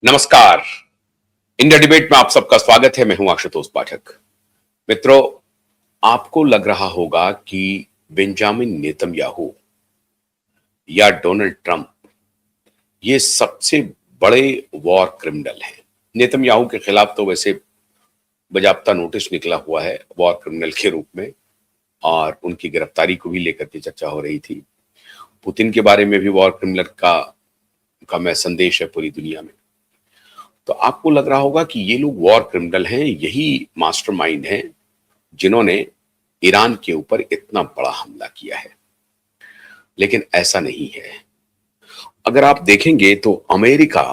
नमस्कार। India debate में आप सबका स्वागत है। मैं हूं आशुतोष पाठक। मित्रों, आपको लग रहा होगा कि बेंजामिन नेतन्याहू या डोनाल्ड ट्रंप ये सबसे बड़े वॉर क्रिमिनल हैं। नेतन्याहू के खिलाफ तो वैसे बाकायदा नोटिस निकला हुआ है वॉर क्रिमिनल के रूप में, और उनकी गिरफ्तारी को भी लेकर के चर्चा हो रही थी। पुतिन के बारे में भी वॉर क्रिमिनल का मैं संदेश है पूरी दुनिया में। तो आपको लग रहा होगा कि ये लोग वॉर क्रिमिनल हैं, यही मास्टरमाइंड हैं जिन्होंने ईरान के ऊपर इतना बड़ा हमला किया है। लेकिन ऐसा नहीं है। अगर आप देखेंगे तो अमेरिका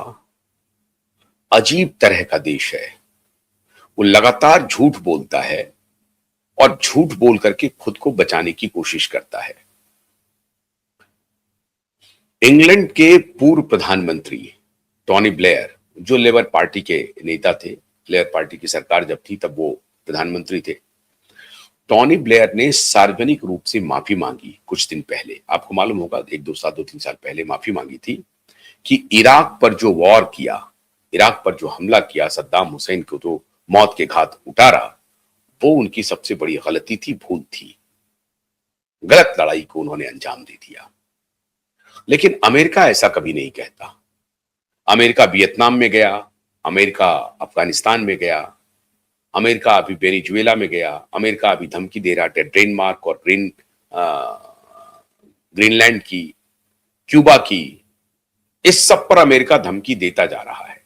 अजीब तरह का देश है। वो लगातार झूठ बोलता है और झूठ बोल करके खुद को बचाने की कोशिश करता है। इंग्लैंड के पूर्व प्रधानमंत्री टोनी ब्लेयर, जो लेबर पार्टी के नेता थे, लेबर पार्टी की सरकार जब थी तब वो प्रधानमंत्री थे, टोनी ब्लेयर ने सार्वजनिक रूप से माफी मांगी कुछ दिन पहले। आपको मालूम होगा, एक दो साल 2-3 साल पहले माफी मांगी थी कि इराक पर जो वॉर किया, इराक पर जो हमला किया, सद्दाम हुसैन को तो मौत के घाट उतारा, वो उनकी सबसे बड़ी गलती थी, भूल थी। गलत लड़ाई को उन्होंने अंजाम दे दिया। लेकिन अमेरिका ऐसा कभी नहीं कहता। अमेरिका वियतनाम में गया, अमेरिका अफगानिस्तान में गया, अमेरिका अभी वेनेजुएला में गया, अमेरिका अभी धमकी दे रहा है डेनमार्क और ग्रीनलैंड की, क्यूबा की। इस सब पर अमेरिका धमकी देता जा रहा है।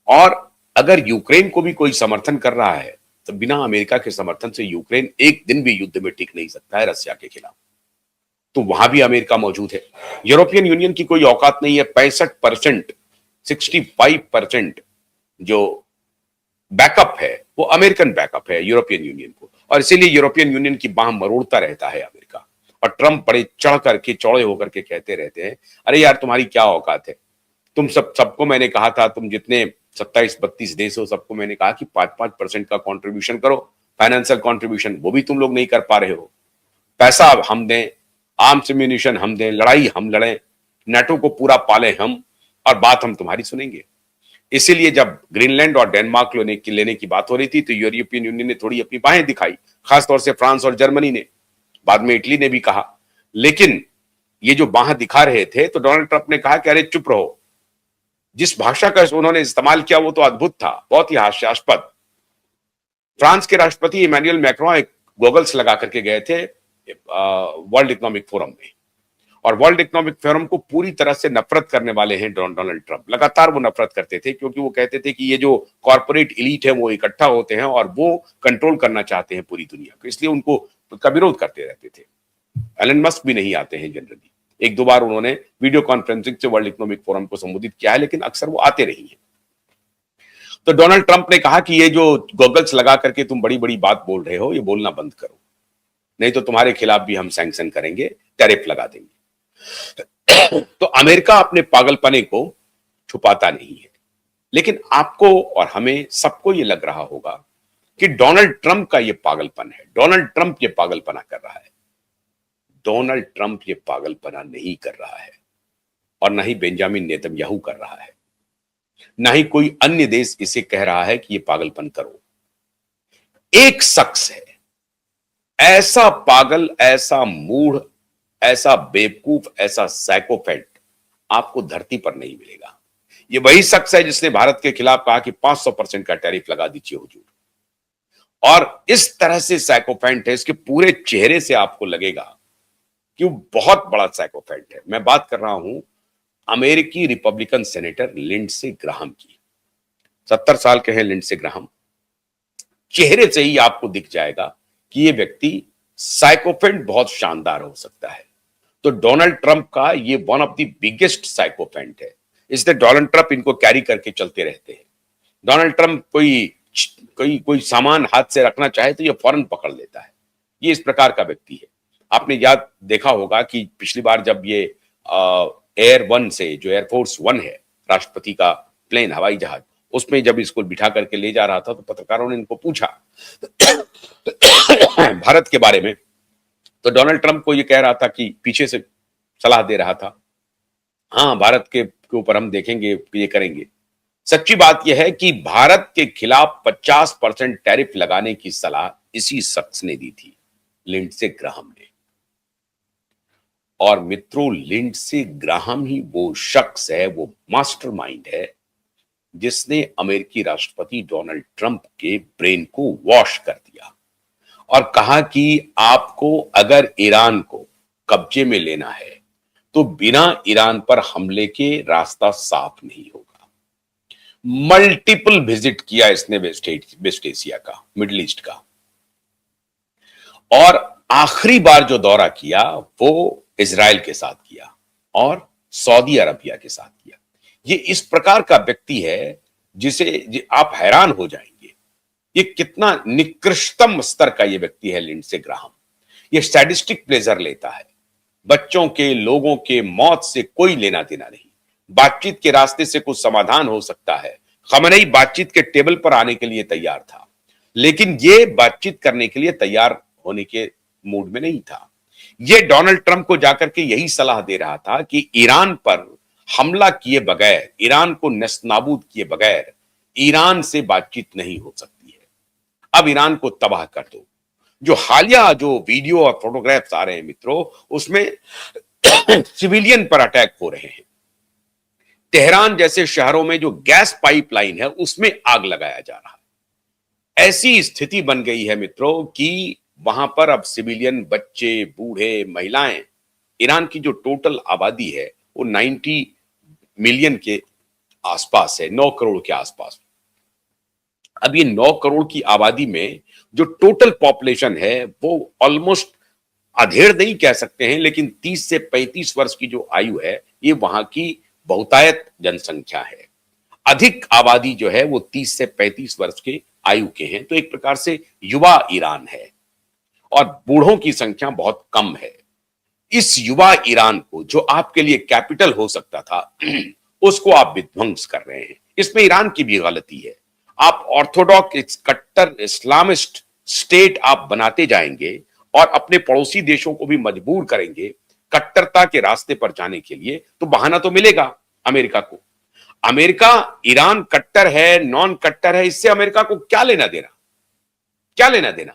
और अगर यूक्रेन को भी कोई समर्थन कर रहा है तो बिना अमेरिका के समर्थन से यूक्रेन एक दिन भी युद्ध में टिक नहीं सकता है रसिया के खिलाफ। तो वहां भी अमेरिका मौजूद है। यूरोपियन यूनियन की कोई औकात नहीं है। 65%, 65% जो बैकअप है वो अमेरिकन बैकअप है यूरोपियन यूनियन को, और इसीलिए यूरोपियन यूनियन की बाह मरोड़ता रहता है अमेरिका। और ट्रंप बड़े चढ़ करके, चौड़े होकर के कहते रहते हैं, अरे यार तुम्हारी क्या औकात है, तुम सबको मैंने कहा था, तुम जितने 27-32 देश हो सबको मैंने कहा कि 5-5% का कंट्रीब्यूशन करो, फाइनेंशियल कंट्रीब्यूशन, वो भी तुम लोग नहीं कर पा रहे हो। पैसा हम दें, आर्म्स एम्यूनिशन हम दें, लड़ाई हम लड़ें, नेटो को पूरा पालें हम, और बात हम तुम्हारी सुनेंगे। इसीलिए जब ग्रीनलैंड और डेनमार्क लेने की बात हो रही थी तो यूरोपियन यूनियन ने थोड़ी अपनी बाहें दिखाई, खासतौर से फ्रांस और जर्मनी ने, बाद में इटली ने भी कहा। लेकिन ये जो बाहें दिखा रहे थे तो डोनाल्ड ट्रंप ने कहा कि अरे चुप रहो। जिस भाषा का उन्होंने इस्तेमाल किया वो तो अद्भुत था, बहुत ही हास्यास्पद। फ्रांस के राष्ट्रपति इमैनुअल मैक्रोन एक गॉगल्स लगा करके गए थे वर्ल्ड इकोनॉमिक फोरम में, और वर्ल्ड इकोनॉमिक फोरम को पूरी तरह से नफरत करने वाले हैं डोनाल्ड ट्रंप। लगातार वो नफरत करते थे क्योंकि वो कहते थे कि ये जो कॉर्पोरेट एलीट है वो इकट्ठा होते हैं और वो कंट्रोल करना चाहते हैं पूरी दुनिया को, इसलिए उनको का विरोध करते रहते थे। एलन मस्क भी नहीं आते हैं जनरली। एक दो बार उन्होंने वीडियो कॉन्फ्रेंसिंग से वर्ल्ड इकोनॉमिक फोरम को संबोधित किया है, लेकिन अक्सर वो आते नहीं है। तो डोनाल्ड ट्रंप ने कहा कि ये जो गॉगल्स लगा करके तुम बड़ी बड़ी बात बोल रहे हो, ये बोलना बंद करो, नहीं तो तुम्हारे खिलाफ भी हम सैंक्शन करेंगे, टैरिफ लगा देंगे। तो अमेरिका अपने पागलपने को छुपाता नहीं है। लेकिन आपको और हमें सबको ये लग रहा होगा कि डोनाल्ड ट्रंप का ये पागलपन है, डोनाल्ड ट्रंप ये पागलपना कर रहा है। डोनाल्ड ट्रंप ये पागलपना नहीं कर रहा है, और ना ही बेंजामिन नेतन्याहू कर रहा है, ना ही कोई अन्य देश इसे कह रहा है कि ये पागलपन करो। एक शख्स है ऐसा पागल, ऐसा मूढ़, ऐसा बेवकूफ, ऐसा साइकोपैथ आपको धरती पर नहीं मिलेगा। ये वही शख्स है जिसने भारत के खिलाफ कहा कि 500% का टैरिफ लगा दीजिए हुजूर। और इस तरह से साइकोपैथ है, इसके पूरे चेहरे से आपको लगेगा कि वो बहुत बड़ा साइकोपैथ है। मैं बात कर रहा हूं अमेरिकी रिपब्लिकन सेनेटर लिंडसे ग्राहम की। 70 साल के हैं लिंडसे ग्राहम। चेहरे से ही आपको दिख जाएगा कि ये व्यक्ति साइकोपैथ बहुत शानदार हो सकता है। तो डोनाल्ड ट्रंप का ये one of the biggest psychopath है, इसलिए डोनाल्ड ट्रंप इनको कैरी करके चलते रहते हैं। डोनाल्ड ट्रंप कोई सामान हाथ से रखना चाहे तो ये फौरन पकड़ लेता है। ये इस प्रकार का व्यक्ति है। आपने याद देखा होगा कि पिछली बार जब ये एयर वन से, जो एयरफोर्स वन है, राष्ट्रपति का प्लेन, हवाई जहाज, उसमें जब इसको बिठा करके ले जा रहा था तो पत्रकारों ने इनको पूछा भारत के बारे में। तो डोनाल्ड ट्रंप को ये कह रहा था कि पीछे से सलाह दे रहा था, हाँ भारत के ऊपर हम देखेंगे, ये करेंगे। सच्ची बात यह है कि भारत के खिलाफ 50% टैरिफ लगाने की सलाह इसी शख्स ने दी थी, लिंडसे ग्राहम ने। और मित्रों, लिंडसे ग्राहम ही वो शख्स है, वो मास्टरमाइंड है जिसने अमेरिकी राष्ट्रपति डोनाल्ड ट्रंप के ब्रेन को वॉश कर दिया और कहा कि आपको अगर ईरान को कब्जे में लेना है तो बिना ईरान पर हमले के रास्ता साफ नहीं होगा। मल्टीपल विजिट किया इसने वेस्ट एशिया का, मिडिल ईस्ट का, और आखिरी बार जो दौरा किया वो इजराइल के साथ किया और सऊदी अरबिया के साथ किया। ये इस प्रकार का व्यक्ति है जिसे आप हैरान हो जाएंगे, ये कितना निकृष्टतम स्तर का ये व्यक्ति है लिंडसे ग्राहम। ये सैडिस्टिक प्लेजर लेता है, बच्चों के, लोगों के मौत से कोई लेना देना नहीं। बातचीत के रास्ते से कुछ समाधान हो सकता है। खमेनी बातचीत के टेबल पर आने के लिए तैयार था, लेकिन ये बातचीत करने के लिए तैयार होने के मूड में नहीं था। ये डोनाल्ड ट्रंप को जाकर के यही सलाह दे रहा था कि ईरान पर हमला किए बगैर, ईरान को नस्तनाबूद किए बगैर ईरान से बातचीत नहीं हो सकती है। अब ईरान को तबाह कर दो। जो हालिया जो वीडियो और फोटोग्राफ्स आ रहे हैं मित्रों, उसमें सिविलियन पर अटैक हो रहे हैं। तेहरान जैसे शहरों में जो गैस पाइपलाइन है उसमें आग लगाया जा रहा है। ऐसी स्थिति बन गई है मित्रों कि वहां पर अब सिविलियन, बच्चे, बूढ़े, महिलाएं, ईरान की जो टोटल आबादी है वो 90 मिलियन के आसपास है, 9 करोड़ के आसपास। अब ये 9 करोड़ की आबादी में जो टोटल पॉपुलेशन है वो ऑलमोस्ट, अधेड़ नहीं कह सकते हैं, लेकिन 30 से 35 वर्ष की जो आयु है ये वहां की बहुतायत जनसंख्या है। अधिक आबादी जो है वो 30 से 35 वर्ष के आयु के हैं, तो एक प्रकार से युवा ईरान है और बूढ़ों की संख्या बहुत कम है। इस युवा ईरान को, जो आपके लिए कैपिटल हो सकता था, उसको आप विध्वंस कर रहे हैं। इसमें ईरान की भी गलती है। आप ऑर्थोडॉक्स कट्टर इस्लामिस्ट स्टेट आप बनाते जाएंगे और अपने पड़ोसी देशों को भी मजबूर करेंगे कट्टरता के रास्ते पर जाने के लिए, तो बहाना तो मिलेगा अमेरिका को। अमेरिका, ईरान कट्टर है, नॉन कट्टर है, इससे अमेरिका को क्या लेना देना, क्या लेना देना।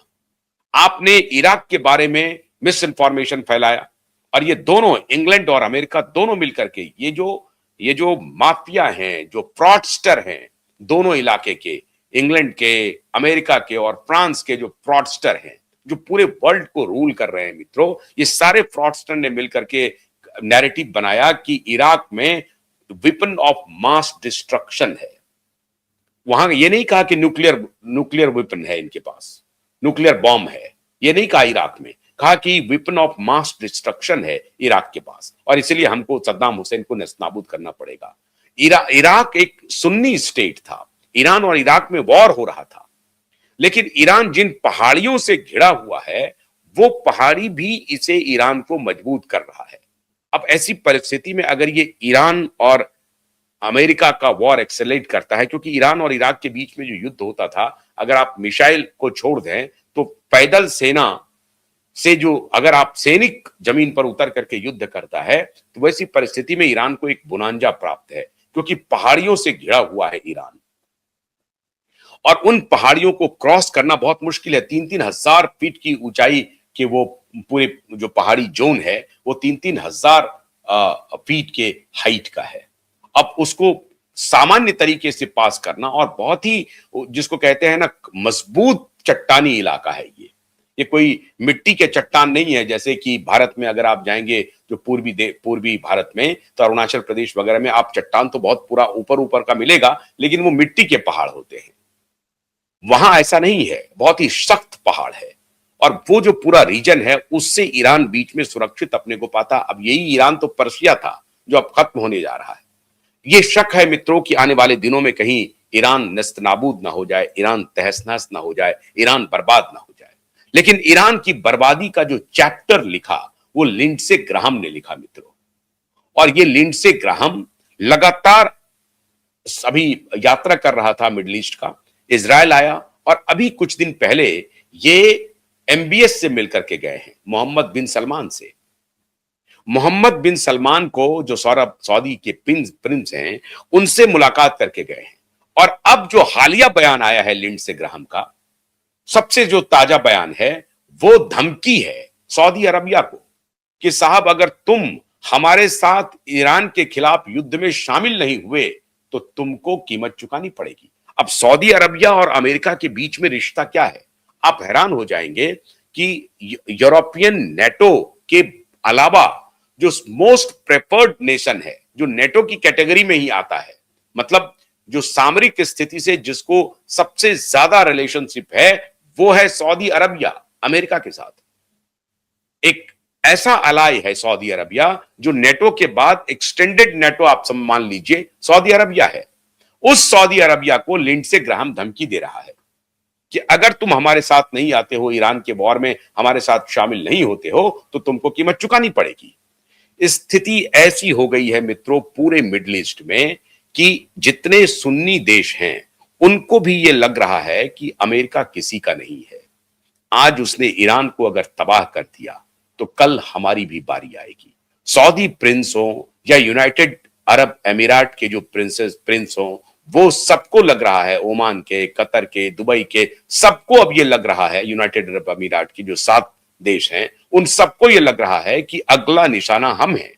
आपने इराक के बारे में मिस इंफॉर्मेशन फैलाया और ये दोनों, इंग्लैंड और अमेरिका दोनों मिलकर के ये जो माफिया हैं, जो फ्रॉडस्टर हैं, दोनों इलाके के, इंग्लैंड के, अमेरिका के और फ्रांस के जो फ्रॉडस्टर हैं, जो पूरे वर्ल्ड को रूल कर रहे हैं मित्रों, ये सारे फ्रॉडस्टर ने मिलकर के नैरेटिव बनाया कि इराक में वेपन ऑफ मास डिस्ट्रक्शन है। वहां ये नहीं कहा कि न्यूक्लियर वेपन है इनके पास, न्यूक्लियर बॉम्ब है, ये नहीं कहा इराक में, कहा कि वेपन ऑफ मास डिस्ट्रक्शन है इराक के पास और इसलिए हमको सद्दाम हुसैन को नस्तनाबूद करना पड़ेगा। इराक एक सुन्नी स्टेट था, ईरान और इराक में वॉर हो रहा था, लेकिन ईरान जिन पहाड़ियों से घिरा हुआ है वो पहाड़ी भी इसे ईरान को मजबूत कर रहा है। अब ऐसी परिस्थिति में अगर ये ईरान और अमेरिका का वॉर एक्सेलरेट करता है, क्योंकि ईरान और इराक के बीच में जो युद्ध होता था, अगर आप मिसाइल को छोड़ दें तो पैदल सेना से जो, अगर आप सैनिक जमीन पर उतर करके युद्ध करता है, तो वैसी परिस्थिति में ईरान को एक बुनांजा प्राप्त है, क्योंकि पहाड़ियों से घिरा हुआ है ईरान और उन पहाड़ियों को क्रॉस करना बहुत मुश्किल है। 3-3 हजार फीट की ऊंचाई के वो पूरे जो पहाड़ी जोन है वो 3-3 हजार फीट के हाइट का है। अब उसको सामान्य तरीके से पास करना, और बहुत ही, जिसको कहते हैं ना, मजबूत चट्टानी इलाका है ये कोई मिट्टी के चट्टान नहीं है, जैसे कि भारत में अगर आप जाएंगे जो पूर्वी भारत में, तो अरुणाचल प्रदेश वगैरह में आप चट्टान तो बहुत पूरा ऊपर का मिलेगा, लेकिन वो मिट्टी के पहाड़ होते हैं। वहां ऐसा नहीं है, बहुत ही सख्त पहाड़ है और वो जो पूरा रीजन है उससे ईरान बीच में सुरक्षित अपने को पाता। अब यही ईरान तो पर्शिया था जो अब खत्म होने जा रहा है। ये शक है मित्रों कि आने वाले दिनों में कहीं ईरान नस्तनाबूद ना हो जाए, ईरान तहस नहस ना हो जाए, ईरान बर्बाद ना हो जाए। लेकिन ईरान की बर्बादी का जो चैप्टर लिखा वो लिंडसे ग्राहम ने लिखा मित्रों, और ये लिंडसे ग्राहम लगातार अभी यात्रा कर रहा था मिडिल ईस्ट का, इजराइल आया और अभी कुछ दिन पहले ये एमबीएस से मिलकर के गए हैं मोहम्मद बिन सलमान से। मोहम्मद बिन सलमान को, जो सौदी के प्रिंस हैं, उनसे मुलाकात करके गए हैं और अब जो हालिया बयान आया है लिंडसे ग्राहम का, सबसे जो ताजा बयान है, वो धमकी है सऊदी अरबिया को कि साहब अगर तुम हमारे साथ ईरान के खिलाफ युद्ध में शामिल नहीं हुए तो तुमको कीमत चुकानी पड़ेगी। अब सऊदी अरबिया और अमेरिका के बीच में रिश्ता क्या है? आप हैरान हो जाएंगे कि यूरोपियन नेटो के अलावा जो मोस्ट प्रेफर्ड नेशन है, जो नेटो की कैटेगरी में ही आता है, मतलब जो सामरिक स्थिति से जिसको सबसे ज्यादा रिलेशनशिप है, वो है सऊदी अरबिया अमेरिका के साथ। एक ऐसा अलाय है सऊदी अरबिया जो नेटो के बाद एक्सटेंडेड नेटो आप मान लीजिए सऊदी अरबिया है। उस सऊदी अरबिया को लिंडसे ग्राहम धमकी दे रहा है कि अगर तुम हमारे साथ नहीं आते हो, ईरान के वॉर में हमारे साथ शामिल नहीं होते हो, तो तुमको कीमत चुकानी पड़ेगी। स्थिति ऐसी हो गई है मित्रों पूरे मिडिल ईस्ट में कि जितने सुन्नी देश हैं उनको भी यह लग रहा है कि अमेरिका किसी का नहीं है। आज उसने ईरान को अगर तबाह कर दिया तो कल हमारी भी बारी आएगी। सऊदी प्रिंस हो या यूनाइटेड अरब अमीरात के जो प्रिंस हो, वो सबको लग रहा है, ओमान के, कतर के, दुबई के, सबको अब ये लग रहा है, यूनाइटेड अरब अमीरात की जो 7 देश हैं, उन सबको ये लग रहा है कि अगला निशाना हम हैं।